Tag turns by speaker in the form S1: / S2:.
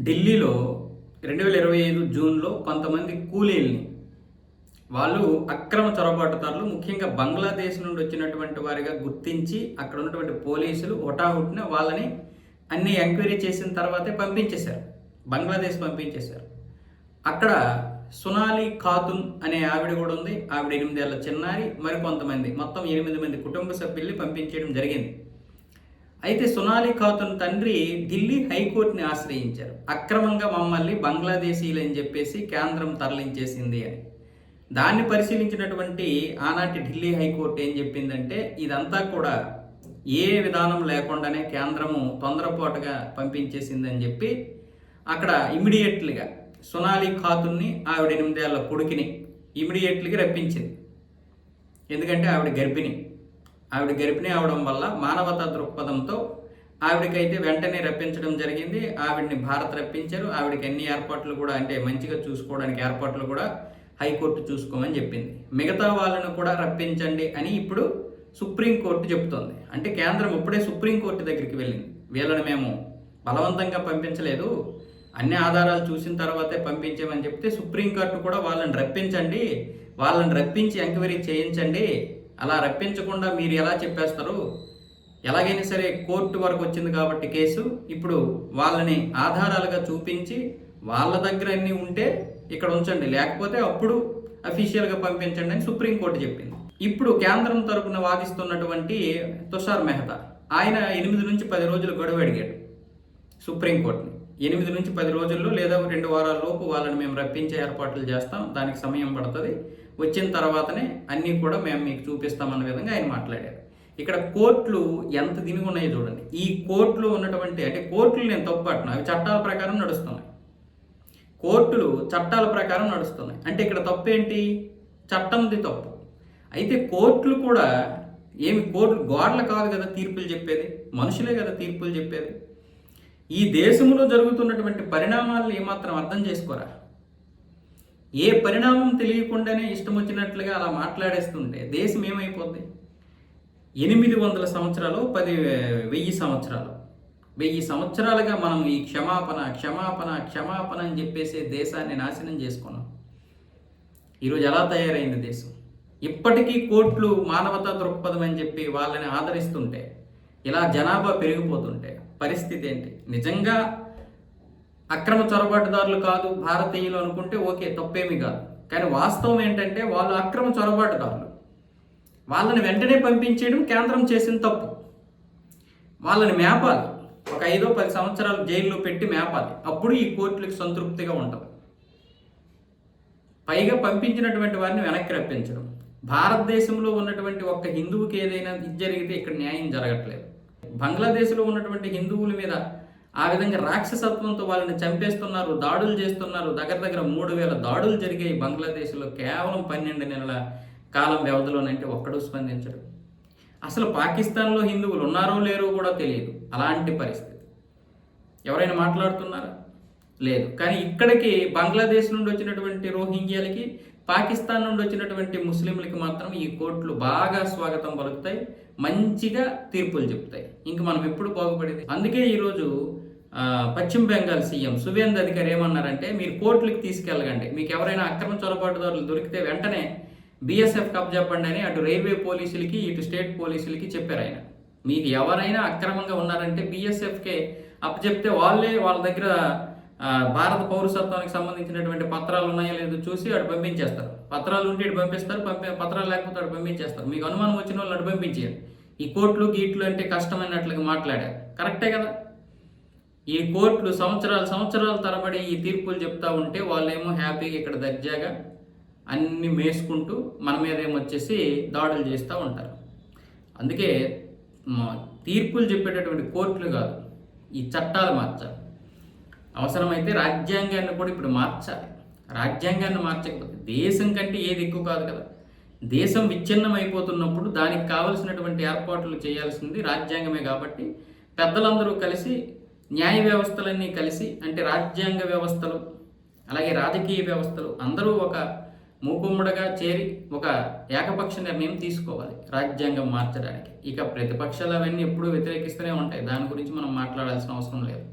S1: ఢిల్లీలో 2025 జూన్‌లో కొంతమంది కూలీల్ని వాళ్ళు అక్రమ చొరబాటుదారులు ముఖ్యంగా బంగ్లాదేశ్ నుండి వచ్చినటువంటి వారిగా గుర్తించి అక్కడ ఉన్నటువంటి పోలీసులు హుటాహుటిన వాళ్ళని అన్ని ఎంక్వైరీ చేసిన తర్వాతే పంపించేశారు. బంగ్లాదేశ్ పంపించేశారు. అక్కడ సొనాలి ఖాతున్ అనే ఆవిడ కూడా ఉంది. ఆవిడ 8 ఏళ్ల చిన్నారి, మరికొంతమంది మొత్తం 8 మంది కుటుంబ సభ్యుల్ని పంపించేయడం జరిగింది. అయితే సొనాలి ఖాతున్ తండ్రి ఢిల్లీ హైకోర్టుని ఆశ్రయించారు. అక్రమంగా మమ్మల్ని బంగ్లాదేశీలు అని చెప్పేసి కేంద్రం తరలించేసింది అని. దాన్ని పరిశీలించినటువంటి ఆనాటి ఢిల్లీ హైకోర్టు ఏం చెప్పిందంటే ఇదంతా కూడా ఏ విధానం లేకుండానే కేంద్రము తొందరపాటుగా పంపించేసిందని చెప్పి అక్కడ ఇమీడియట్లీగా సొనాలి ఖాతున్ని ఆవిడ 8 ఏళ్ల కొడుకుని ఇమీడియట్లీగా రప్పించింది. ఎందుకంటే ఆవిడ గర్భిణి అవడం వల్ల మానవతా దృక్పథంతో ఆవిడకైతే వెంటనే రప్పించడం జరిగింది. ఆవిడని భారత్ రప్పించారు. ఆవిడకి అన్ని ఏర్పాట్లు కూడా అంటే మంచిగా చూసుకోవడానికి ఏర్పాట్లు కూడా హైకోర్టు చూసుకోమని చెప్పింది. మిగతా వాళ్ళను కూడా రప్పించండి అని ఇప్పుడు సుప్రీంకోర్టు చెప్తోంది. అంటే కేంద్రం ఇప్పుడే సుప్రీంకోర్టు దగ్గరికి వెళ్ళింది. వీళ్ళని మేము బలవంతంగా పంపించలేదు, అన్ని ఆధారాలు చూసిన తర్వాతే పంపించామని చెప్తే సుప్రీంకోర్టు కూడా వాళ్ళని రప్పించి ఎంక్వైరీ చేయించండి, అలా రప్పించకుండా మీరు ఎలా చెప్పేస్తారు, ఎలాగైనా సరే కోర్టు వరకు వచ్చింది కాబట్టి కేసు ఇప్పుడు వాళ్ళని ఆధారాలుగా చూపించి వాళ్ళ దగ్గర అన్నీ ఉంటే ఇక్కడ ఉంచండి, లేకపోతే అప్పుడు అఫీషియల్గా పంపించండి అని సుప్రీంకోర్టు చెప్పింది. ఇప్పుడు కేంద్రం తరపున వాదిస్తున్నటువంటి తుషార్ మెహతా ఆయన 8 నుంచి 10 రోజులు గడువు అడిగాడు సుప్రీంకోర్టుని. 8 నుంచి 10 రోజుల్లో లేదా 2 వారాల లోపు వాళ్ళని మేము రప్పించే ఏర్పాట్లు చేస్తాం, దానికి సమయం పడుతుంది, వచ్చిన తర్వాతనే అన్నీ కూడా మేము మీకు చూపిస్తామన్న విధంగా ఆయన మాట్లాడారు. ఇక్కడ కోర్టులు ఎంత దినిగి ఉన్నాయో చూడండి. ఈ కోర్టులో ఉన్నటువంటి అంటే కోర్టులు నేను తప్పుపట్టిన అవి చట్టాల ప్రకారం నడుస్తున్నాయి. కోర్టులు చట్టాల ప్రకారం నడుస్తున్నాయి. అంటే ఇక్కడ తప్పు ఏంటి? చట్టంది తప్పు. అయితే కోర్టులు కూడా కోర్టులు గోడలు కాదు కదా తీర్పులు చెప్పేది, మనుషులే కదా తీర్పులు చెప్పేది. ఈ దేశంలో జరుగుతున్నటువంటి పరిణామాలను ఏమాత్రం అర్థం చేసుకోరా? ఏ పరిణామం తెలియకుండానే ఇష్టం వచ్చినట్లుగా అలా మాట్లాడేస్తుంటే దేశం ఏమైపోద్ది? 800 సంవత్సరాలు 1000 సంవత్సరాలు 1000 సంవత్సరాలుగా మనం ఈ క్షమాపణ అని చెప్పేసి దేశాన్ని నాశనం చేసుకున్నాం. ఈరోజు ఎలా తయారైంది దేశం? ఇప్పటికీ కోర్టులు మానవతా దృక్పథం అని చెప్పి వాళ్ళని ఆదరిస్తుంటే, ఇలా జనాభా పెరిగిపోతుంటే పరిస్థితి ఏంటి? నిజంగా అక్రమ చొరబాటుదారులు కాదు భారతీయులు అనుకుంటే ఓకే, తప్పేమీ కాదు. కానీ వాస్తవం ఏంటంటే వాళ్ళు అక్రమ చొరబాటుదారులు. వాళ్ళని వెంటనే పంపించేయడం కేంద్రం చేసిన తప్పు. వాళ్ళని మేపాలి, ఒక 5-10 సంవత్సరాలు జైల్లో పెట్టి మేపాలి. అప్పుడు ఈ కోర్టులకు సంతృప్తిగా ఉంటుంది. పైగా పంపించినటువంటి వారిని వెనక్కి రప్పించడం. భారతదేశంలో ఉన్నటువంటి ఒక్క హిందువుకి ఏదైనా ఇది జరిగితే ఇక్కడ న్యాయం జరగట్లేదు. బంగ్లాదేశ్లో ఉన్నటువంటి హిందువుల మీద ఆ విధంగా రాక్షసత్వంతో వాళ్ళని చంపేస్తున్నారు, దాడులు చేస్తున్నారు. దగ్గర 3000 దాడులు జరిగాయి బంగ్లాదేశ్లో కేవలం 12 నెలల కాలం వ్యవధిలోనంటే ఒక్కడూ స్పందించడు. అసలు పాకిస్తాన్లో హిందువులు ఉన్నారో లేరో కూడా తెలియదు. అలాంటి పరిస్థితి. ఎవరైనా మాట్లాడుతున్నారా? లేదు. కానీ ఇక్కడికి బంగ్లాదేశ్ నుండి వచ్చినటువంటి రోహింగ్యాలకి, పాకిస్తాన్ నుండి వచ్చినటువంటి ముస్లింలకి మాత్రం ఈ కోర్టులు బాగా స్వాగతం పలుకుతాయి, మంచిగా తీర్పులు చెప్తాయి. ఇంక మనం ఎప్పుడు బాగుపడేది? అందుకే ఈరోజు పశ్చిమ బెంగాల్ సీఎం సువేందు అధికారి ఏమన్నారంటే మీరు కోర్టులకు తీసుకెళ్ళగండి, మీకు ఎవరైనా అక్రమ చొరబాటుదారులు దొరికితే వెంటనే బీఎస్ఎఫ్ కప్పచెప్పండి అని అటు రైల్వే పోలీసులకి ఇటు స్టేట్ పోలీసులకి చెప్పారు ఆయన. మీకు ఎవరైనా అక్రమంగా ఉన్నారంటే బీఎస్ఎఫ్కే అప్పచెప్తే వాళ్ళ దగ్గర భారత పౌరసత్వానికి సంబంధించినటువంటి పత్రాలు ఉన్నాయో లేదో చూసి అటు పంపించేస్తారు. పత్రాలు ఉంటే ఇటు పంపిస్తారు, పత్రాలు లేకపోతే అటు పంపించేస్తారు. మీకు అనుమానం వచ్చిన వాళ్ళు అటు పంపించేయాలి. ఈ కోర్టులు గీట్లు అంటే కష్టమైనట్లుగా మాట్లాడారు. కరెక్టే కదా? ఈ కోర్టులు సంవత్సరాల తరబడి ఈ తీర్పులు చెప్తా ఉంటే వాళ్ళేమో హ్యాపీగా ఇక్కడ దర్జాగా అన్ని మేసుకుంటూ మన మీద ఏమొచ్చేసి దాడులు చేస్తూ ఉంటారు. అందుకే తీర్పులు చెప్పేటటువంటి కోర్టులు కాదు, ఈ చట్టాలు మార్చాలి. అవసరమైతే రాజ్యాంగాన్ని కూడా ఇప్పుడు మార్చాలి. రాజ్యాంగాన్ని మార్చకపోతే దేశం కంటే ఏది ఎక్కువ కాదు కదా. దేశం విచ్ఛిన్నం అయిపోతున్నప్పుడు దానికి కావలసినటువంటి ఏర్పాట్లు చేయాల్సింది రాజ్యాంగమే. కాబట్టి పెద్దలందరూ కలిసి, న్యాయ వ్యవస్థలన్నీ కలిసి, అంటే రాజ్యాంగ వ్యవస్థలు అలాగే రాజకీయ వ్యవస్థలు అందరూ ఒక మూకుమ్మడిగా చేరి ఒక ఏకపక్ష నిర్ణయం తీసుకోవాలి రాజ్యాంగం మార్చడానికి. ఇక ప్రతిపక్షాలు అవన్నీ ఎప్పుడూ వ్యతిరేకిస్తూనే ఉంటాయి, దాని గురించి మనం మాట్లాడాల్సిన అవసరం లేదు.